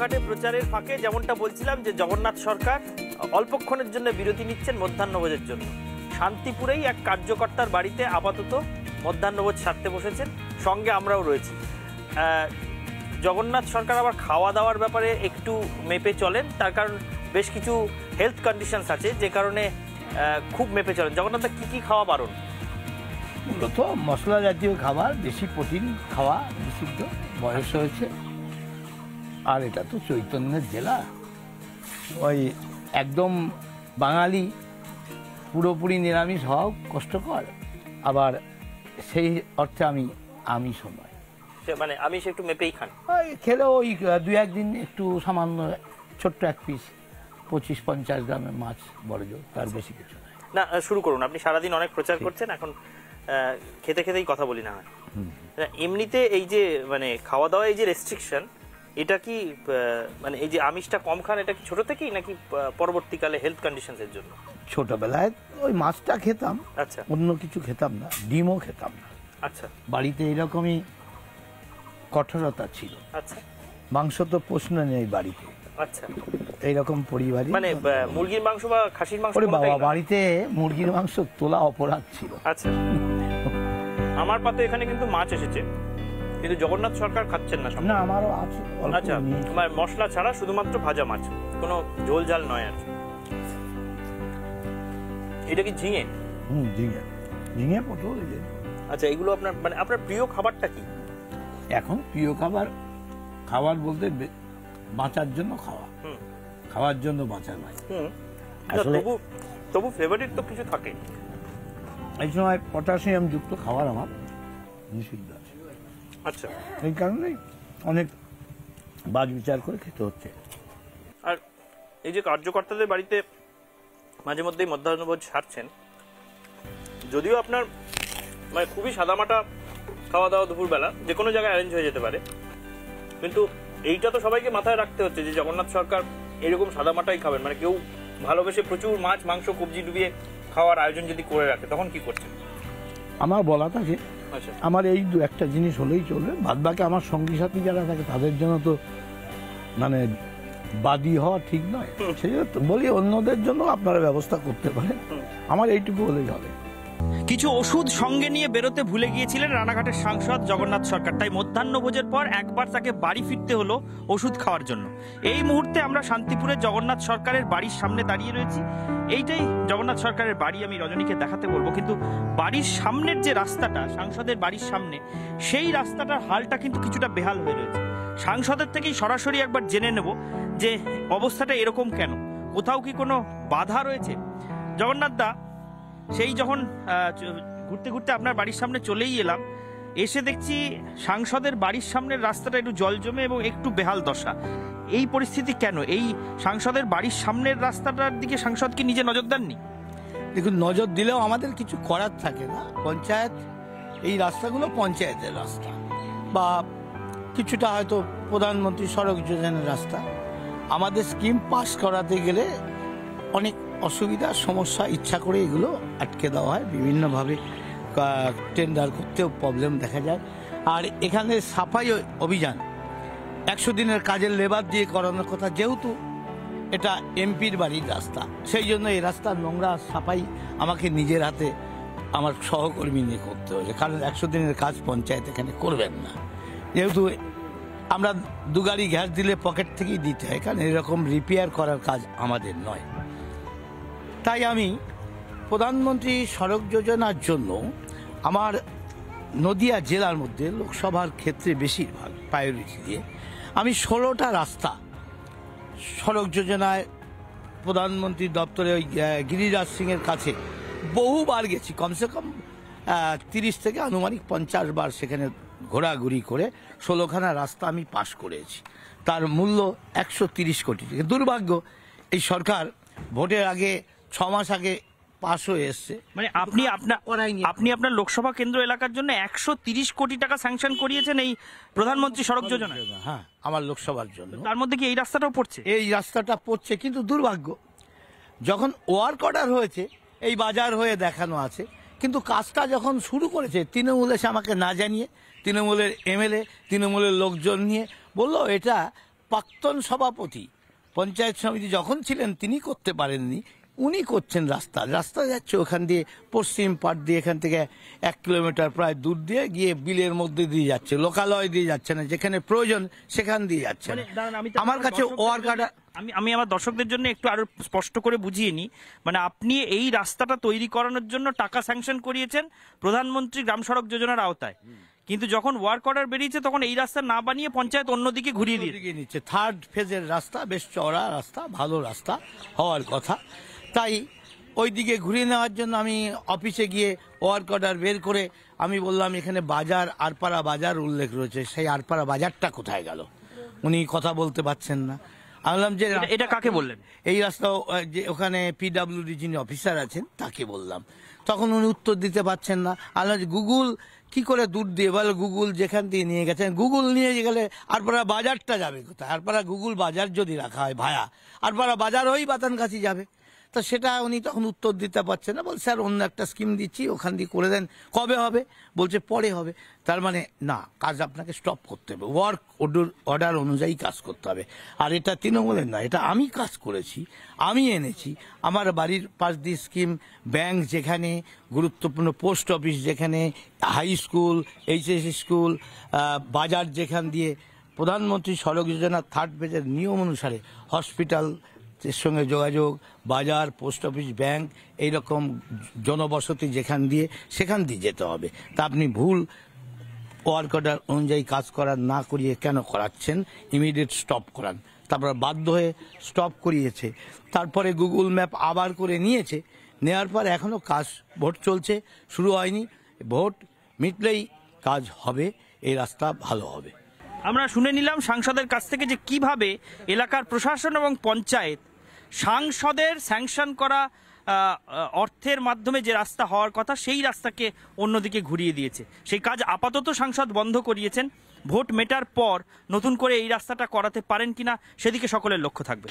রানাঘাটে প্রচারের ফাঁকে যেমনটা বলছিলাম যে জগন্নাথ সরকার অল্পক্ষণের জন্য বিরতি নিচ্ছেন মধ্যাহ্নভোজের জন্য। শান্তিপুরেই এক কার্যকর্তার বাড়িতে আপাতত মধ্যাহ্নভোজ সারতে বসেছেন, সঙ্গে আমরাও রয়েছি। জগন্নাথ সরকার আবার খাওয়া দাওয়ার ব্যাপারে একটু মেপে চলেন, তার কারণ বেশ কিছু হেলথ কন্ডিশনস আছে যে কারণে খুব মেপে চলেন। জগন্নাথ কি কি খাওয়া বারণ? মূলত মশলা জাতীয় খাবার, বেশি প্রোটিন খাওয়া নিষিদ্ধ, বয়স হয়েছে। আর এটা তো চৈতন্যের জেলা, ওই একদম বাঙালি পুরোপুরি নিরামিষ হওয়াও কষ্টকর, আবার সেই অর্থে আমি সময় মানে আমি একটু মেপেই খান, ওই খেলেও ওই দু একদিন একটু সামান্য ছোট্ট এক পিস 25-50 গ্রামের মাছ বড় জোর, তার বেশি কিছু না। শুরু করুন, আপনি সারাদিন অনেক প্রচার করছেন, এখন খেতে খেতেই কথা বলি না হয়। এমনিতে এই যে মানে খাওয়া দাওয়া এই যে রেস্ট্রিকশন, এটা কি মানে এই যে আমিষটা কম খান, এটা কি ছোট থেকেই নাকি পরবর্তীকালে হেলথ কন্ডিশনসের জন্য? ছোটবেলায় ওই মাছটা খেতাম, আচ্ছা, অন্য কিছু খেতাম না, ডিমও খেতাম না। আচ্ছা, বাড়িতে এরকমই কঠোরতা ছিল। আচ্ছা, মাংস তো প্রশ্ন নেই বাড়িতে। আচ্ছা, এইরকম পরিবারই, মানে মুরগির মাংস বা খাসির মাংস? বাবা, বাড়িতে মুরগির মাংস তোলা অপরাধ ছিল। আচ্ছা, আমার পাতে এখানে কিন্তু মাছ এসেছে, কিন্তু জগন্নাথ সরকার খাচ্ছেন না। না, আমারও আছে। আচ্ছা, মশলা ছাড়া শুধুমাত্র ভাজা মাছ, কোনো ঝোল ঝাল নয় আর। এটা কি ঝিঙে? ঝিঙে, ঝিঙে পটল। আচ্ছা, এগুলো আপনার মানে আপনার প্রিয় খাবারটা কি এখন? প্রিয় খাবার বলতে বাঁচার জন্য খাওয়ার জন্য বাঁচা নয়। তবু ফেভারিট তো কিছু থাকে। এই সময় পটাশিয়াম যুক্ত খাবার আমার নিষিদ্ধ আছে। আচ্ছা, এই কারণেই অনেক বাজ বিচার করে খেতে হচ্ছে। আর এই যে কার্যকর্তাদের বাড়িতে মাঝে মধ্যেই মধ্যাহ্নভোজ সারছেন, যদিও আপনার মানে খুবই সাদামাটা খাওয়া দাওয়া দুপুরবেলা যে কোনো জায়গায় অ্যারেঞ্জ হয়ে যেতে পারে, কিন্তু এইটা তো সবাইকে মাথায় রাখতে হচ্ছে যে জগন্নাথ সরকার এরকম সাদামাটাই খাবেন। মানে কেউ ভালোবেসে প্রচুর মাছ মাংস কবজি ডুবিয়ে খাওয়ার আয়োজন যদি করে রাখে, তখন কি করছেন? আমার বলা থাকে, আমার এই দু একটা জিনিস হলেই চলবে, বাদ বাকি আমার সঙ্গী সাথী যারা থাকে তাদের জন্য তো মানে বাদী হওয়া ঠিক নয়। সেই জন্য বলি অন্যদের জন্য আপনারা ব্যবস্থা করতে পারেন, আমার এইটুকু হলেই হবে। কিছু ওষুধ সঙ্গে নিয়ে বেরোতে ভুলে গিয়েছিলেন রানাঘাটের সাংসদ জগন্নাথ সরকার, তাই মধ্যাহ্নভোজের পর একবার তাকে বাড়ি ফিরতে হলো ওষুধ খাওয়ার জন্য। এই মুহূর্তে আমরা শান্তিপুরে জগন্নাথ সরকারের বাড়ির সামনে দাঁড়িয়ে রয়েছি। এইটাই জগন্নাথ সরকারের বাড়ি, আমি রজনীকে দেখাতে বলবো, কিন্তু বাড়ির সামনের যে রাস্তাটা, সাংসদের বাড়ির সামনে, সেই রাস্তাটার হালটা কিন্তু কিছুটা বেহাল হয়ে রয়েছে। সাংসদের থেকেই সরাসরি একবার জেনে নেব যে অবস্থাটা এরকম কেন, কোথাও কি কোনো বাধা রয়েছে? জগন্নাথ দা, সেই যখন ঘুরতে ঘুরতে আপনার বাড়ির সামনে চলেই এলাম, এসে দেখছি সাংসদের বাড়ির সামনের রাস্তাটা একটু জল জমে এবং একটু বেহাল দশা। এই পরিস্থিতি কেন? এই সাংসদের বাড়ির সামনের রাস্তাটার দিকে সাংসদ কি নিজে নজর দেননি? দেখুন, নজর দিলেও আমাদের কিছু করার থাকে না। পঞ্চায়েত, এই রাস্তাগুলো পঞ্চায়েতের রাস্তা, বা কিছুটা হয়তো প্রধানমন্ত্রী সড়ক যোজনার রাস্তা। আমাদের স্কিম পাস করাতে গেলে অনেক অসুবিধা সমস্যা, ইচ্ছা করে এগুলো আটকে দেওয়া হয়, বিভিন্নভাবে টেন্ডার করতেও প্রবলেম দেখা যায়। আর এখানে সাফাই অভিযান 100 দিনের কাজের লেবার দিয়ে করানোর কথা, যেহেতু এটা এমপির বাড়ির রাস্তা, সেই জন্য এই রাস্তার নোংরা সাফাই আমাকে নিজের হাতে আমার সহকর্মী নিয়ে করতে হয়েছে, কারণ 100 দিনের কাজ পঞ্চায়েত এখানে করবেন না, যেহেতু আমরা 2 গাড়ি গ্যাস দিলে পকেট থেকেই দিতে হয়, কারণ এরকম রিপেয়ার করার কাজ আমাদের নয়। তাই আমি প্রধানমন্ত্রী সড়ক যোজনার জন্য আমার নদিয়া জেলার মধ্যে লোকসভার ক্ষেত্রে বেশিরভাগ প্রায়োরিটি দিয়ে আমি 16টা রাস্তা সড়ক যোজনায় প্রধানমন্ত্রী দপ্তরে ওই গিরিরাজ সিংয়ের কাছে বহুবার গেছি, কমসে কম 30 থেকে আনুমানিক 50 বার সেখানে ঘোরাঘুরি করে 16খানা রাস্তা আমি পাশ করেছি। তার মূল্য 130 কোটি টাকা। দুর্ভাগ্য, এই সরকার ভোটের আগে 6 মাস আগে পাস হয়ে এসছে। মানে আপনি আপনার লোকসভা কেন্দ্র এলাকার জন্য 130 কোটি টাকা স্যাংশন করিয়েছেন এই প্রধানমন্ত্রী সড়ক যোজনা? হ্যাঁ, আমার লোকসভার জন্য। তার মধ্যে কি এই রাস্তাটাও পড়ছে? এই রাস্তাটা পড়ছে, কিন্তু দুর্ভাগ্য, যখন ওয়ার্ক অর্ডার হয়েছে এই বাজার হয়ে দেখানো আছে, কিন্তু কাজটা যখন শুরু করেছে তৃণমূল এসে আমাকে না জানিয়ে, তৃণমূলের এমএলএ, তৃণমূলের লোকজন নিয়ে বললো এটা প্রাক্তন সভাপতি পঞ্চায়েত সমিতি যখন ছিলেন তিনি করতে পারেননি, উনি করছেন রাস্তা যাচ্ছে ওখান দিয়ে পশ্চিম পাড় দিয়ে, এখান থেকে 1 কিলোমিটার প্রায় দূর দিয়ে গিয়ে বিলের মধ্যে দিয়ে যাচ্ছে, লোকালয় দিয়ে যাচ্ছে না, যেখানে প্রয়োজন সেখান দিয়ে যাচ্ছে না। আমার কাছে আমি আমার দর্শকদের জন্য একটু আরো স্পষ্ট করে বুঝিয়ে নিই। মানে আপনি এই রাস্তাটা তৈরি করানোর জন্য টাকা স্যাংশন করিয়েছেন প্রধানমন্ত্রী গ্রাম সড়ক যোজনার আওতায়, কিন্তু যখন ওয়ার্ক অর্ডার বেরিয়েছে তখন এই রাস্তা না বানিয়ে পঞ্চায়েত অন্যদিকে ঘুরিয়ে নিচ্ছে। 3rd ফেজের রাস্তা, বেশ চওড়া রাস্তা, ভালো রাস্তা হওয়ার কথা, তাই ওই দিকে ঘুরিয়ে নেওয়ার জন্য আমি অফিসে গিয়ে ওয়ার্ক অর্ডার বের করে আমি বললাম এখানে বাজার, আরপাড়া বাজার উল্লেখ রয়েছে, সেই আরপাড়া বাজারটা কোথায় গেল? উনি কথা বলতে পারছেন না। আমি বললাম যে এটা কাকে বললেন? এই রাস্তা যে ওখানে পিডব্লিউডি যিনি অফিসার আছেন তাকে বললাম, তখন উনি উত্তর দিতে পারছেন না। আমি গুগল কি করে দূর দিয়ে, বলে গুগল যেখান দিয়ে নিয়ে গেছেন, গুগল নিয়ে গেলে আরপাড়া বাজারটা যাবে কোথায়? আরপাড়া গুগল বাজার যদি রাখা হয় ভায়া, আরপাড়া বাজার ওই বাতানগাছি যাবে, তো সেটা উনি তখন উত্তর দিতে পারছেন না। বল স্যার অন্য একটা স্কিম দিচ্ছি, ওখান দিয়ে করে দেন। কবে হবে? বলছে পরে হবে। তার মানে না, কাজ আপনাকে স্টপ করতে হবে, ওয়ার্ক অর্ডার অনুযায়ী কাজ করতে হবে। আর এটা তৃণমূলের না, এটা আমি কাজ করেছি, আমি এনেছি। আমার বাড়ির পাশ দিয়ে স্কিম, ব্যাংক যেখানে, গুরুত্বপূর্ণ পোস্ট অফিস যেখানে, হাই স্কুল, এইচএস স্কুল, বাজার যেখান দিয়ে, প্রধানমন্ত্রী সড়ক যোজনা 3rd ফেজের নিয়ম অনুসারে হসপিটাল এর সঙ্গে যোগাযোগ, বাজার, পোস্ট অফিস, ব্যাংক, এইরকম জনবসতি যেখান দিয়ে, সেখান দিয়ে যেতে হবে। তা আপনি ভুল ওয়ার্ক অর্ডার অনুযায়ী কাজ করার না করিয়ে কেন করাচ্ছেন? ইমিডিয়েট স্টপ করান। তারপর বাধ্য হয়ে স্টপ করিয়েছে, তারপরে গুগল ম্যাপ আবার করে নিয়েছে, নেওয়ার পর এখনো কাজ, ভোট চলছে, শুরু হয়নি, ভোট মিটলেই কাজ হবে, এই রাস্তা ভালো হবে। আমরা শুনে নিলাম সাংসদের কাছ থেকে যে কিভাবে এলাকার প্রশাসন এবং পঞ্চায়েত সাংসদের স্যাংশন করা অর্থের মাধ্যমে যে রাস্তা হওয়ার কথা সেই রাস্তাকে অন্যদিকে ঘুরিয়ে দিয়েছে। সেই কাজ আপাতত সাংসদ বন্ধ করিয়েছেন। ভোট মেটার পর নতুন করে এই রাস্তাটা করাতে পারেন কিনা সেদিকে সকলের লক্ষ্য থাকবে।